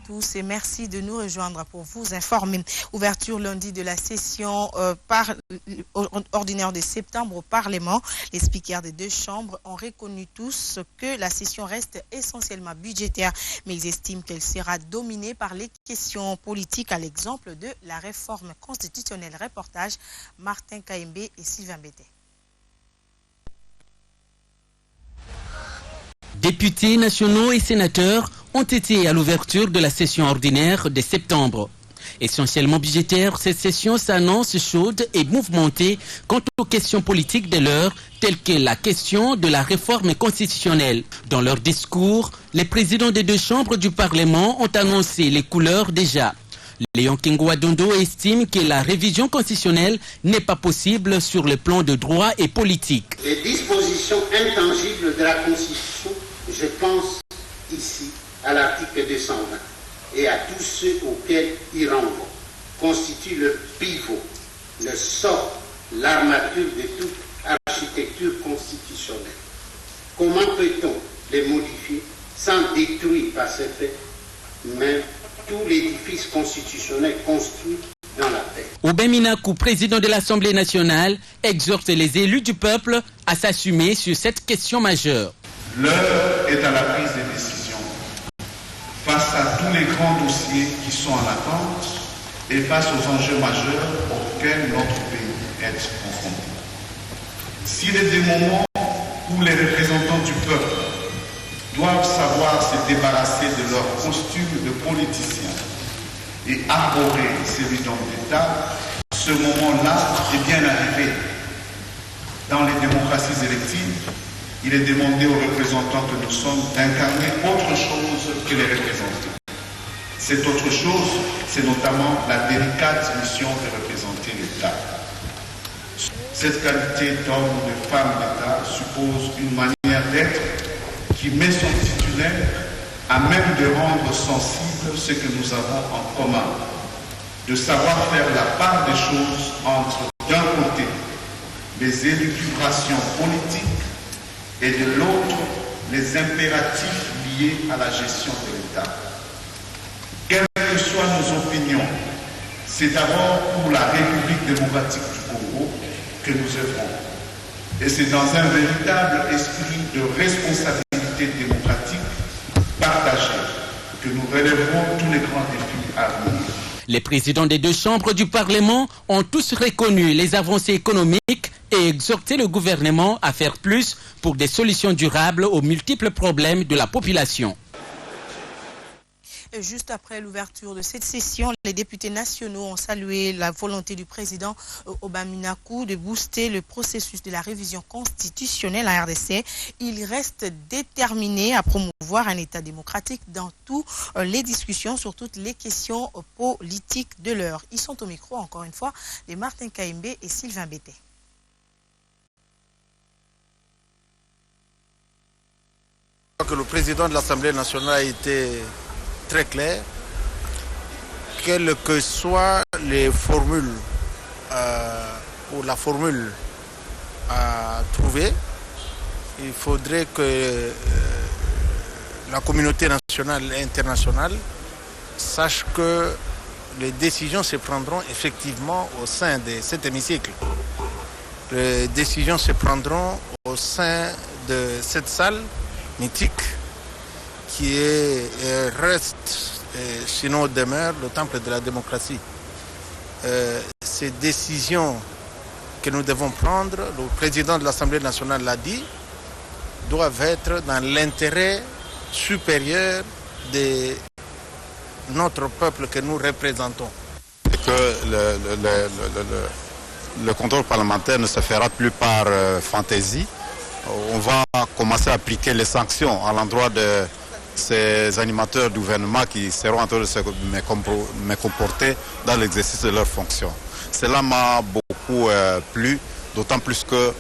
tous et merci de nous rejoindre pour vous informer. Ouverture lundi de la session ordinaire de septembre au Parlement. Les speakers des deux chambres ont reconnu tous que la session reste essentiellement budgétaire, mais ils estiment qu'elle sera dominée par les questions politiques, à l'exemple de la réforme constitutionnelle. Reportage Martin Kaimbe et Sylvain Bété. Députés nationaux et sénateurs ont été à l'ouverture de la session ordinaire de septembre. Essentiellement budgétaire, cette session s'annonce chaude et mouvementée quant aux questions politiques de l'heure, telles que la question de la réforme constitutionnelle. Dans leur discours, les présidents des deux chambres du Parlement ont annoncé les couleurs déjà. Léon Kingwa Dondo estime que la révision constitutionnelle n'est pas possible sur le plan de droit et politique. Les dispositions intangibles de la Constitution, je pense ici à l'article 220 et à tous ceux auxquels il renvoie, constituent le pivot, le socle, l'armature de toute architecture constitutionnelle. Comment peut-on les modifier sans détruire par ce fait même tout l'édifice constitutionnel construit dans la paix? Aubin Minakou, président de l'Assemblée nationale, exhorte les élus du peuple à s'assumer sur cette question majeure. L'heure est à la prise de décision. Face à tous les grands dossiers qui sont en attente et face aux enjeux majeurs auxquels notre pays est confronté. S'il est des moments où les représentants du peuple doivent savoir se débarrasser de leur costume de politiciens et arborer celui d'homme d'État, ce moment-là est bien arrivé. Dans les démocraties électives, il est demandé aux représentants que nous sommes d'incarner autre chose que les représentants. Cette autre chose, c'est notamment la délicate mission de représenter l'État. Cette qualité d'homme ou de femme d'État suppose une manière d'être qui met son titulaire à même de rendre sensible ce que nous avons en commun, de savoir faire la part des choses entre, d'un côté, les élucubrations politiques et de l'autre, les impératifs liés à la gestion de l'État. Quelles que soient nos opinions, c'est d'abord pour la République démocratique du Congo que nous œuvrons. Et c'est dans un véritable esprit de responsabilité démocratique partagée que nous relèverons tous les grands défis à venir. Les présidents des deux chambres du Parlement ont tous reconnu les avancées économiques et exhorté le gouvernement à faire plus pour des solutions durables aux multiples problèmes de la population. Juste après l'ouverture de cette session, les députés nationaux ont salué la volonté du président Aubin Minakou de booster le processus de la révision constitutionnelle en RDC. Il reste déterminé à promouvoir un État démocratique dans toutes les discussions sur toutes les questions politiques de l'heure. Ils sont au micro, encore une fois, de Martin Kaimbe et Sylvain Bété. Je crois que le président de l'Assemblée nationale a été très clair, quelles que soient les formules ou la formule à trouver, il faudrait que la communauté nationale et internationale sache que les décisions se prendront effectivement au sein de cet hémicycle. Les décisions se prendront au sein de cette salle mythique qui reste, sinon demeure, le temple de la démocratie. Ces décisions que nous devons prendre, le président de l'Assemblée nationale l'a dit, doivent être dans l'intérêt supérieur de notre peuple que nous représentons. Et que le contrôle parlementaire ne se fera plus par fantaisie. On va commencer à appliquer les sanctions à l'endroit de ces animateurs du gouvernement qui seront en train de se comporter dans l'exercice de leurs fonctions. Cela m'a beaucoup plu, d'autant plus que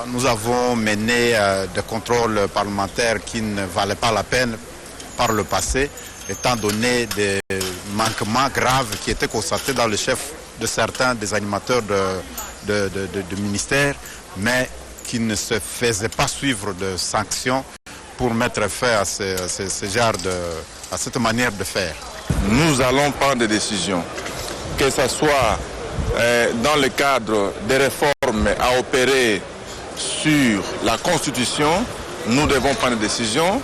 nous avons mené des contrôles parlementaires qui ne valaient pas la peine par le passé, étant donné des manquements graves qui étaient constatés dans le chef de certains des animateurs de ministères, mais qui ne se faisaient pas suivre de sanctions pour mettre fin à ce genre à cette manière de faire. Nous allons prendre des décisions, que ce soit dans le cadre des réformes à opérer sur la Constitution, nous devons prendre des décisions,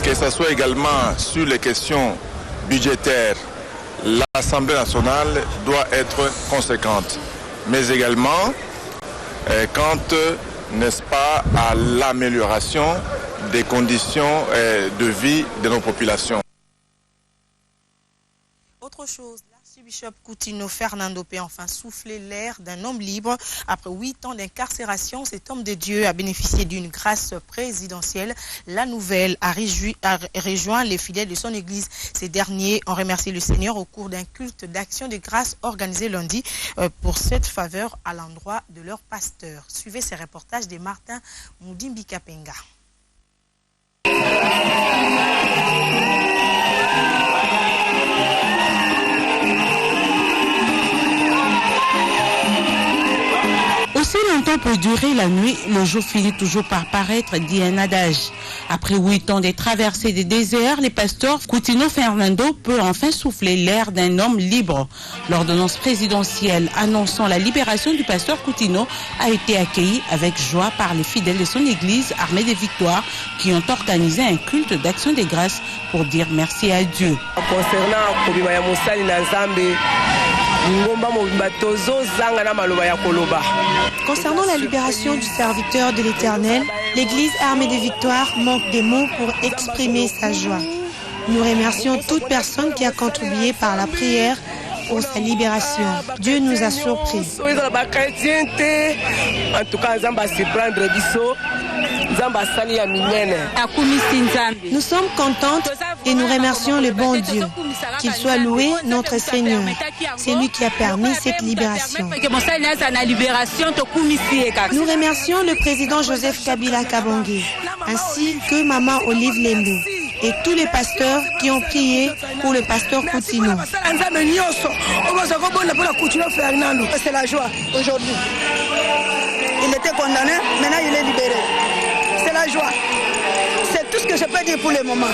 que ce soit également sur les questions budgétaires. L'Assemblée nationale doit être conséquente, mais également quant, n'est-ce pas, à l'amélioration des conditions de vie de nos populations. Autre chose, l'archibishop Coutinho Fernando peut enfin souffler l'air d'un homme libre. Après 8 ans d'incarcération, cet homme de Dieu a bénéficié d'une grâce présidentielle. La nouvelle a rejoint les fidèles de son église. Ces derniers ont remercié le Seigneur au cours d'un culte d'action de grâce organisé lundi pour cette faveur à l'endroit de leur pasteur. Suivez ces reportages de Martin Moudimbi Kapenga. Aussi longtemps peut durer la nuit, le jour finit toujours par paraître, dit un adage. Après 8 ans de traversée des déserts, les pasteurs Coutinho Fernando peut enfin souffler l'air d'un homme libre. L'ordonnance présidentielle annonçant la libération du pasteur Coutinho a été accueillie avec joie par les fidèles de son église Armée des Victoires qui ont organisé un culte d'action de grâce pour dire merci à Dieu. Concernant la libération du serviteur de l'Éternel, l'Église Armée des Victoires manque des mots pour exprimer sa joie. Nous remercions toute personne qui a contribué par la prière pour sa libération. Dieu nous a surpris. Nous sommes contentes et nous remercions le bon Dieu. Qu'il soit loué, notre Seigneur. C'est lui qui a permis cette libération. Nous remercions le président Joseph Kabila Kabonge, ainsi que Maman Olive Lembe et tous les pasteurs qui ont prié pour le pasteur Coutinho. C'est la joie aujourd'hui. Il était condamné, maintenant il est libéré. C'est la joie. C'est tout ce que je peux dire pour le moment.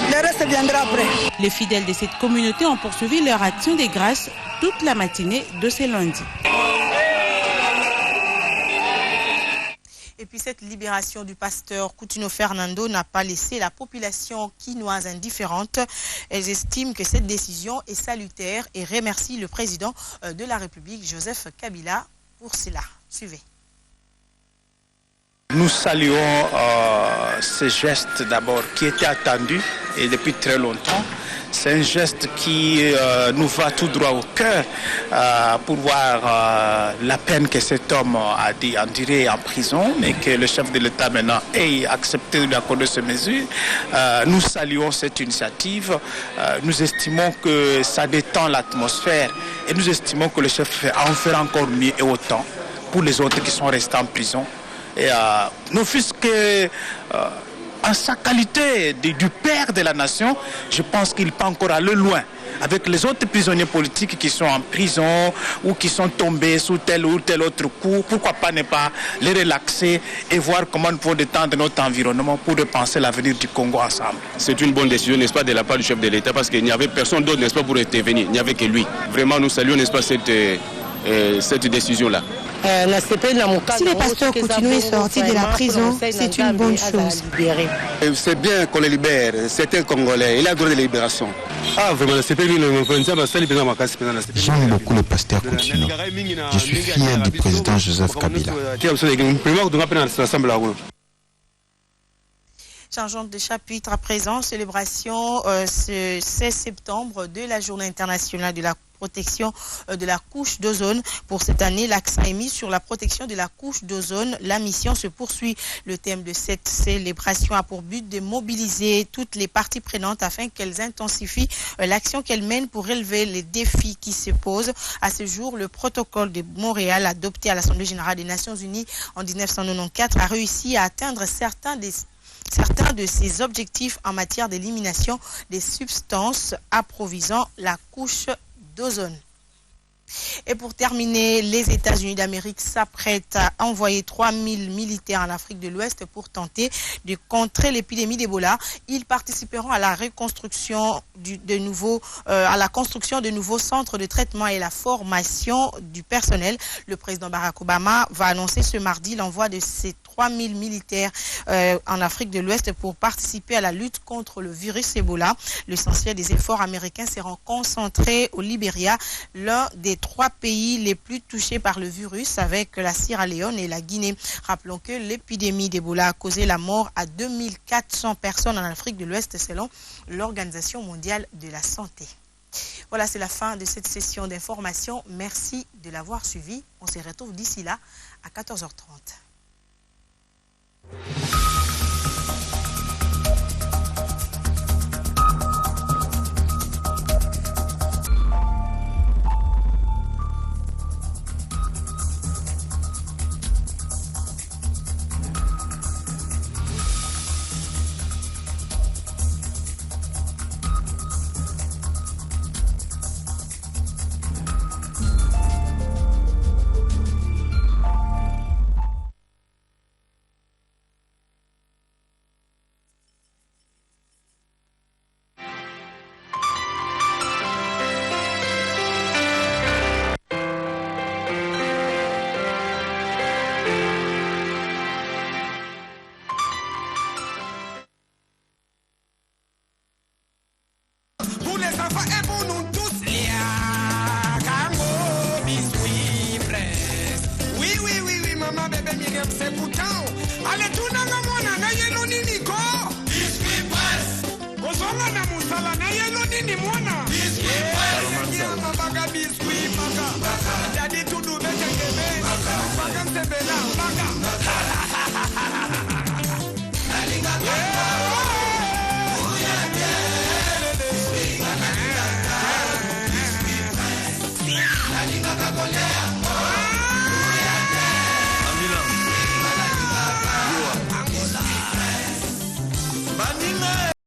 Le reste viendra après. Les fidèles de cette communauté ont poursuivi leur action de grâce toute la matinée de ce lundi. Et puis cette libération du pasteur Coutinho Fernando n'a pas laissé la population quinoise indifférente. Elles estiment que cette décision est salutaire et remercient le président de la République, Joseph Kabila, pour cela. Suivez. Nous saluons ce geste d'abord qui était attendu et depuis très longtemps. C'est un geste qui nous va tout droit au cœur pour voir la peine que cet homme a dû endurer en prison, mais que le chef de l'État maintenant ait accepté de lui accorder ces mesures. Nous saluons cette initiative. Nous estimons que ça détend l'atmosphère et nous estimons que le chef en fera encore mieux et autant pour les autres qui sont restés en prison. Et n'offusque que en sa qualité du père de la nation, je pense qu'il peut encore aller loin avec les autres prisonniers politiques qui sont en prison ou qui sont tombés sous tel ou tel autre coup. Pourquoi pas ne pas les relaxer et voir comment nous pouvons détendre notre environnement pour repenser l'avenir du Congo ensemble. C'est une bonne décision, n'est-ce pas, de la part du chef de l'État, parce qu'il n'y avait personne d'autre, n'est-ce pas, pour intervenir. Il n'y avait que lui. Vraiment, nous saluons, n'est-ce pas, cette décision-là. Si le pasteur Coutinho est sorti de la prison, c'est une bonne chose. C'est bien qu'on le libère, c'est un Congolais, il a droit de libération. J'aime beaucoup le pasteur Coutinho. Je suis fier du président Joseph Kabila. Changeons de chapitre à présent, célébration ce 16 septembre de la Journée internationale de la protection de la couche d'ozone. Pour cette année, l'accent est mis sur la protection de la couche d'ozone. La mission se poursuit. Le thème de cette célébration a pour but de mobiliser toutes les parties prenantes afin qu'elles intensifient l'action qu'elles mènent pour relever les défis qui se posent. À ce jour, le protocole de Montréal adopté à l'Assemblée générale des Nations unies en 1994 a réussi à atteindre certains de ses objectifs en matière d'élimination des substances approvissionnant la couche d'ozone. Et pour terminer, les États-Unis d'Amérique s'apprêtent à envoyer 3000 militaires en Afrique de l'Ouest pour tenter de contrer l'épidémie d'Ebola. Ils participeront à la reconstruction à la construction de nouveaux centres de traitement et la formation du personnel. Le président Barack Obama va annoncer ce mardi l'envoi de ces 3000 militaires en Afrique de l'Ouest pour participer à la lutte contre le virus Ebola. L'essentiel des efforts américains seront concentrés au Libéria, l'un des 3 pays les plus touchés par le virus avec la Sierra Leone et la Guinée. Rappelons que l'épidémie d'Ebola a causé la mort à 2400 personnes en Afrique de l'Ouest selon l'Organisation mondiale de la santé. Voilà, c'est la fin de cette session d'information. Merci de l'avoir suivi. On se retrouve d'ici là à 14h30. Coca-Cola.